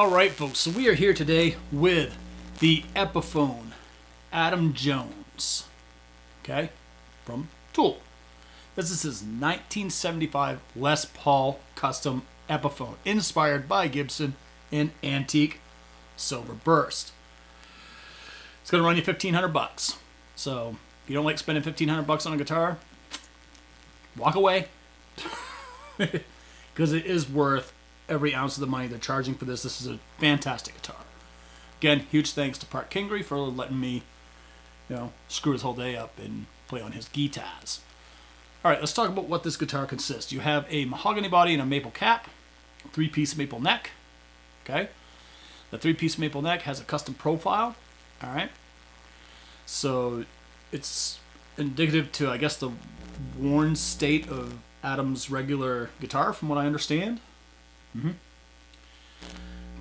Alright folks, so we are here today with the Epiphone Adam Jones, okay, from Tool. This is his 1975 Les Paul custom Epiphone, inspired by Gibson in antique silver burst. It's going to run you $1,500. So if you don't like spending $1,500 on a guitar, walk away, because it is worth every ounce of the money they're charging for this. This is a fantastic guitar. Again, huge thanks to Park Kingery for letting me, screw his whole day up and play on his guitars. All right, let's talk about what this guitar consists. You have a mahogany body and a maple cap, three-piece maple neck. Okay, the three-piece maple neck has a custom profile. All right, so it's indicative to, I guess, the worn state of Adam's regular guitar, from what I understand.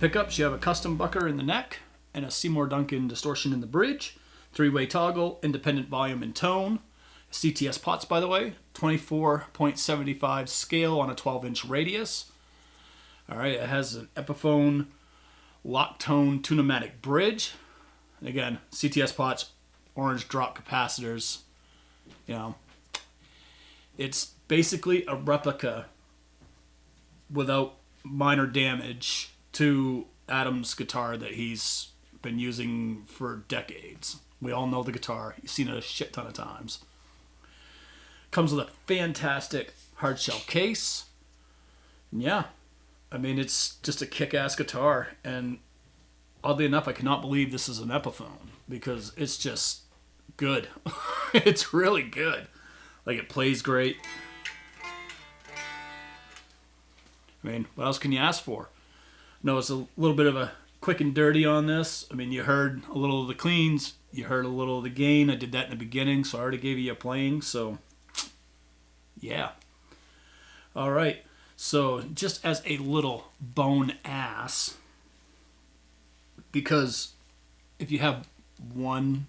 Pickups, you have a custom bucker in the neck and a Seymour Duncan distortion in the bridge. Three-way toggle, independent volume and tone. CTS pots, by the way, 24.75 scale on a 12-inch radius. All right, it has an Epiphone lock tone tunematic bridge. And again, CTS pots, orange drop capacitors. It's basically a replica without minor damage to Adam's guitar that he's been using for decades. We all know the guitar. You've seen it a shit ton of times. Comes with a fantastic hard shell case. And yeah, I mean, it's just a kick-ass guitar. And oddly enough, I cannot believe this is an Epiphone, because it's just good. It's really good. Like, it plays great. I mean, what else can you ask for? No, it's a little bit of a quick and dirty on this. I mean, you heard a little of the cleans. You heard a little of the gain. I did that in the beginning, so I already gave you a playing. So, yeah. All right. So, just as a little bone ass, because if you have one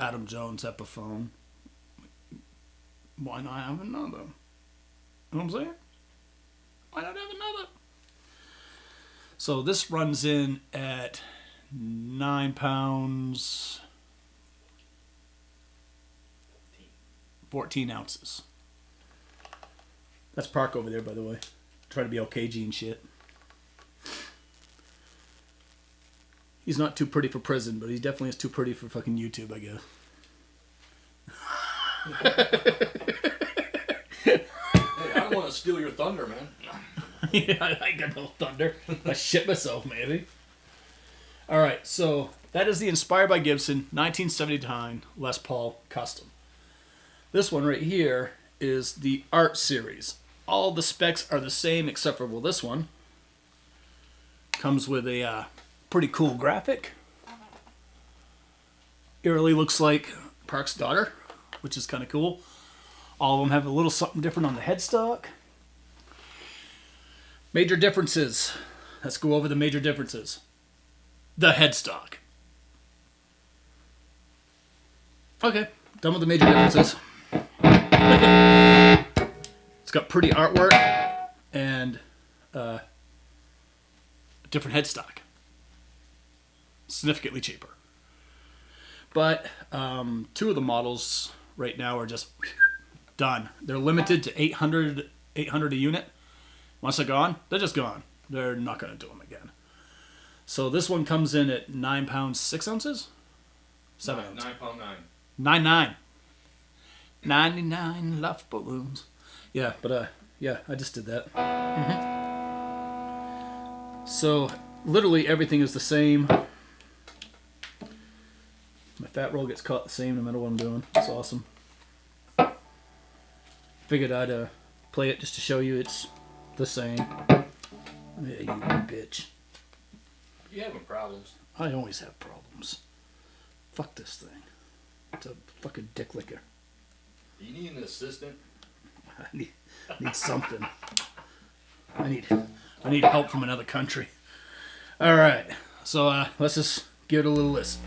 Adam Jones Epiphone, why not have another? You know what I'm saying? Why not have another? So this runs in at 9 pounds, 14 ounces. That's Park over there, by the way. Trying to be OKG and shit. He's not too pretty for prison, but he definitely is too pretty for fucking YouTube, I guess. Hey, I don't want to steal your thunder, man. Yeah, I got no thunder. I shit myself, maybe. All right, so that is the Inspired by Gibson 1979 Les Paul Custom. This one right here is the Art Series. All the specs are the same except for, well, this one comes with a pretty cool graphic. Eerily looks like Park's daughter, which is kind of cool. All of them have a little something different on the headstock. Major differences. Let's go over the major differences. The headstock. Okay, done with the major differences. It's got pretty artwork and a different headstock. Significantly cheaper. But two of the models right now are just done. They're limited to 800 a unit. Once they're gone, they're just gone. They're not going to do them again. So this one comes in at 9 pounds 6 ounces? 7 ounces. 9 pound 9. 99. 99 love balloons. Yeah, but yeah, I just did that. So literally everything is the same. My fat roll gets caught the same no matter what I'm doing. It's awesome. Figured I'd play it just to show you it's the same. Yeah, you bitch. You having problems? I always have problems. Fuck this thing. It's a fucking dick licker. You need an assistant? I need something. I need help from another country. All right, so let's just give it a little listen.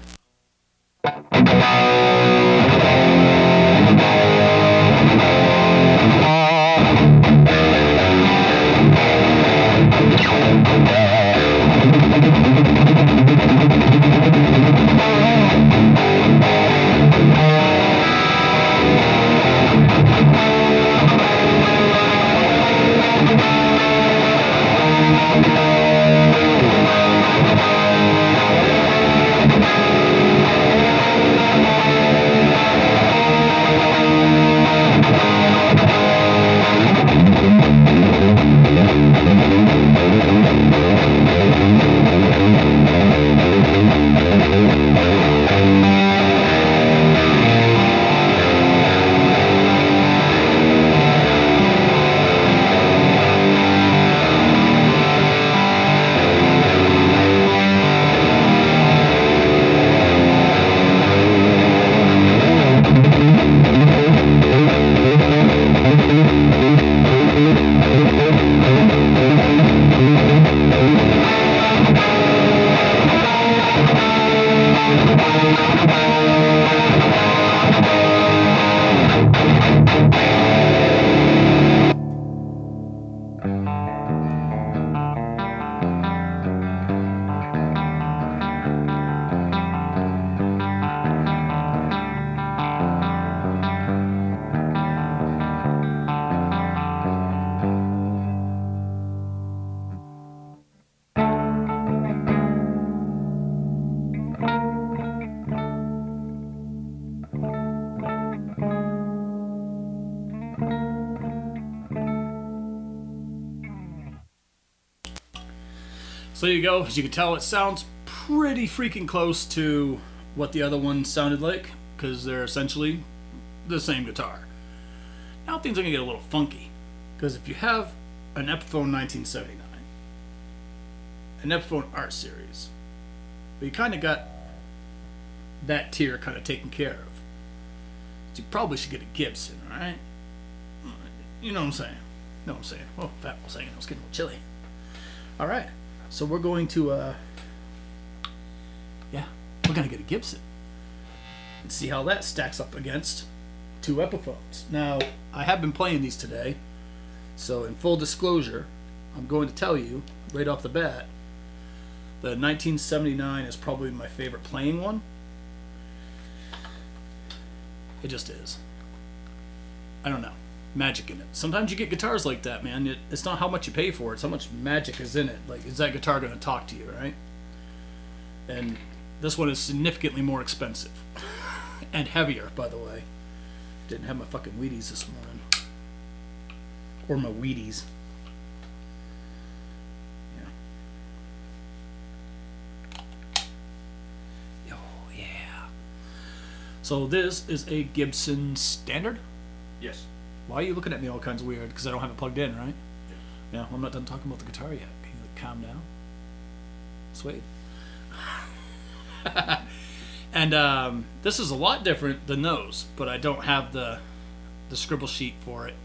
So there you go. As you can tell, it sounds pretty freaking close to what the other one sounded like, because they're essentially the same guitar. Now things are going to get a little funky, because if you have an Epiphone 1979, an Epiphone Art Series, but you kind of got that tier kind of taken care of, so you probably should get a Gibson, right? You know what I'm saying? You know what I'm saying? Oh, Fat was saying it was getting a little chilly. All right, so we're going to, we're going to get a Gibson and see how that stacks up against two Epiphones. Now, I have been playing these today, so in full disclosure, I'm going to tell you right off the bat, the 1979 is probably my favorite playing one. It just is. I don't know. Magic in it. Sometimes you get guitars like that, man. It's not how much you pay for it. It's how much magic is in it. Like, is that guitar going to talk to you, right? And this one is significantly more expensive. And heavier, by the way. Didn't have my fucking Wheaties this morning. Or my Wheaties. Yeah. Oh, yeah. So this is a Gibson Standard? Yes. Why are you looking at me all kinds of weird? Because I don't have it plugged in, right? Yeah, well, I'm not done talking about the guitar yet. Can you calm down? Sweet. And this is a lot different than those, but I don't have the scribble sheet for it.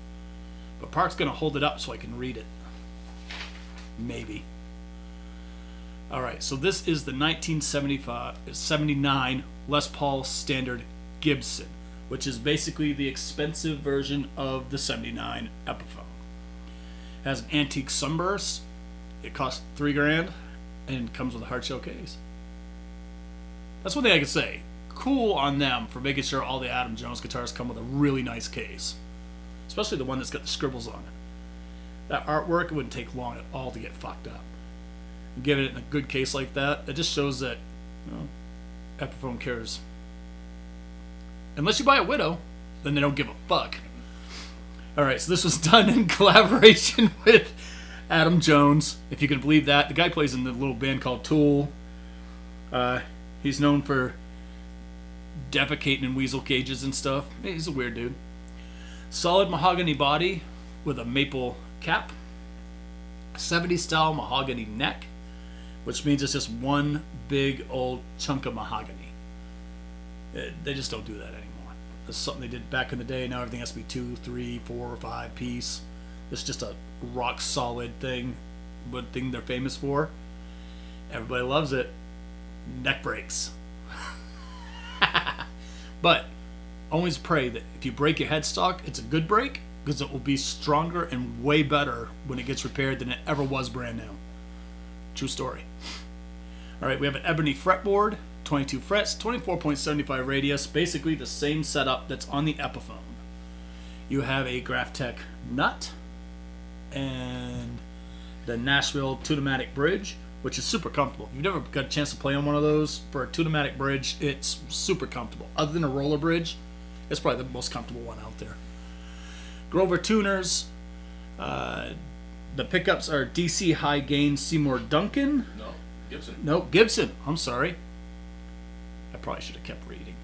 But Park's going to hold it up so I can read it. Maybe. Alright, so this is the 1979 Les Paul Standard Gibson, which is basically the expensive version of the 79 Epiphone. It has an antique sunburst. It costs $3,000 and comes with a hard shell case. That's one thing I can say. Cool on them for making sure all the Adam Jones guitars come with a really nice case, especially the one that's got the scribbles on it. That artwork, it wouldn't take long at all to get fucked up. And giving it in a good case like that, it just shows that, you know, Epiphone cares. Unless you buy a Widow, then they don't give a fuck. Alright, so this was done in collaboration with Adam Jones, if you can believe that. The guy plays in the little band called Tool. He's known for defecating in weasel cages and stuff. He's a weird dude. Solid mahogany body with a maple cap. 70s style mahogany neck, which means it's just one big old chunk of mahogany. They just don't do that anymore. That's something they did back in the day. Now everything has to be 2, 3, 4, or 5 piece. It's just a rock solid thing. One thing they're famous for. Everybody loves it. Neck breaks. But always pray that if you break your headstock, it's a good break, because it will be stronger and way better when it gets repaired than it ever was brand new. True story. Alright, we have an ebony fretboard, 22 frets, 24.75 radius, basically the same setup that's on the Epiphone. You have a Graphtec nut and the Nashville Tune-o-matic bridge, which is super comfortable. If you've never got a chance to play on one of those, for a Tune-o-matic bridge, it's super comfortable. Other than a roller bridge, it's probably the most comfortable one out there. Grover tuners. The pickups are DC high gain Seymour Duncan. No, Gibson. No, Gibson. I'm sorry. I probably should have kept reading.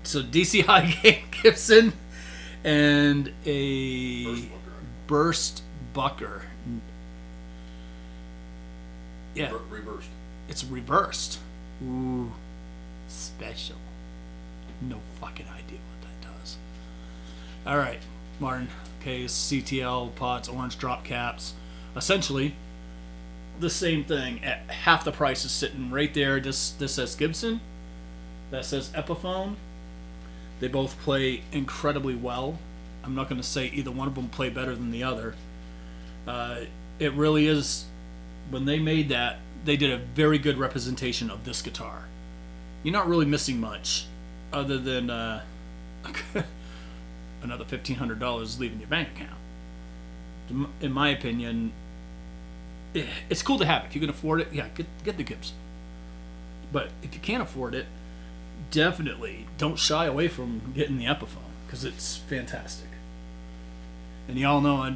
So DC high gain Gibson and a burst bucker. Yeah. Reversed. It's reversed. Ooh. Special. No fucking idea what that does. Alright. Martin case, CTL pots, orange drop caps. Essentially, the same thing. At half the price is sitting right there. This says Gibson. That says Epiphone. They both play incredibly well. I'm not going to say either one of them play better than the other. It really is. When they made that, they did a very good representation of this guitar. You're not really missing much, other than another $1,500 leaving your bank account. In my opinion, it's cool to have. If you can afford it, yeah, get the Gibson. But if you can't afford it, definitely don't shy away from getting the Epiphone, because it's fantastic. And y'all know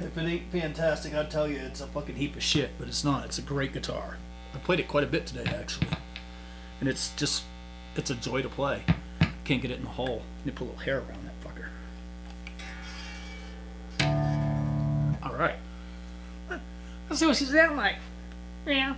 If it ain't fantastic, I'd tell you it's a fucking heap of shit, but it's not. It's a great guitar. I played it quite a bit today, actually. And it's a joy to play. Can't get it in the hole. You put a little hair around that fucker. Alright. Let's see what she's sound like. Yeah.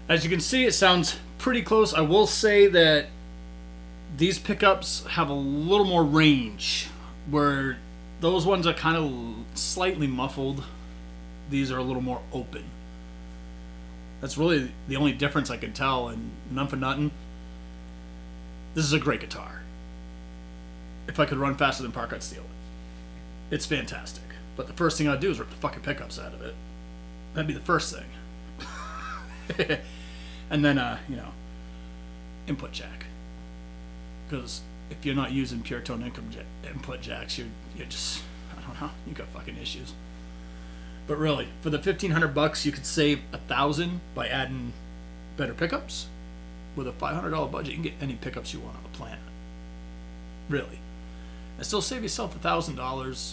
As you can see, it sounds pretty close. I will say that these pickups have a little more range, where those ones are kind of slightly muffled. These are a little more open. That's really the only difference I could tell, and none for nothing. This is a great guitar. If I could run faster than Park, I'd steal it. It's fantastic. But the first thing I'd do is rip the fucking pickups out of it. That'd be the first thing. And then, input jack. Because if you're not using pure tone input jacks, you're just, I don't know, you got fucking issues. But really, for the $1,500, you could save $1,000 by adding better pickups. With a $500 budget, you can get any pickups you want on the planet. Really. And still save yourself $1,000.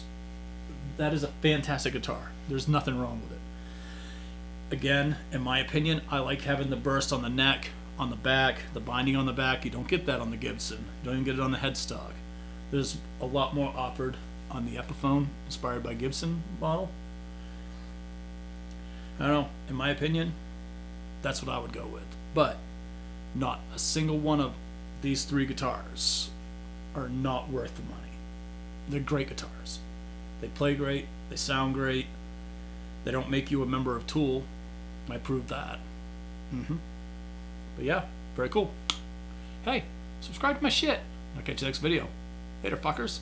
That is a fantastic guitar. There's nothing wrong with it. Again, in my opinion, I like having the burst on the neck, on the back, the binding on the back. You don't get that on the Gibson. You don't even get it on the headstock. There's a lot more offered on the Epiphone, inspired by Gibson model. I don't know, in my opinion, that's what I would go with. But not a single one of these three guitars are not worth the money. They're great guitars. They play great, they sound great, they don't make you a member of Tool. I proved that. But yeah, very cool. Hey, subscribe to my shit. I'll catch you next video. Later, fuckers.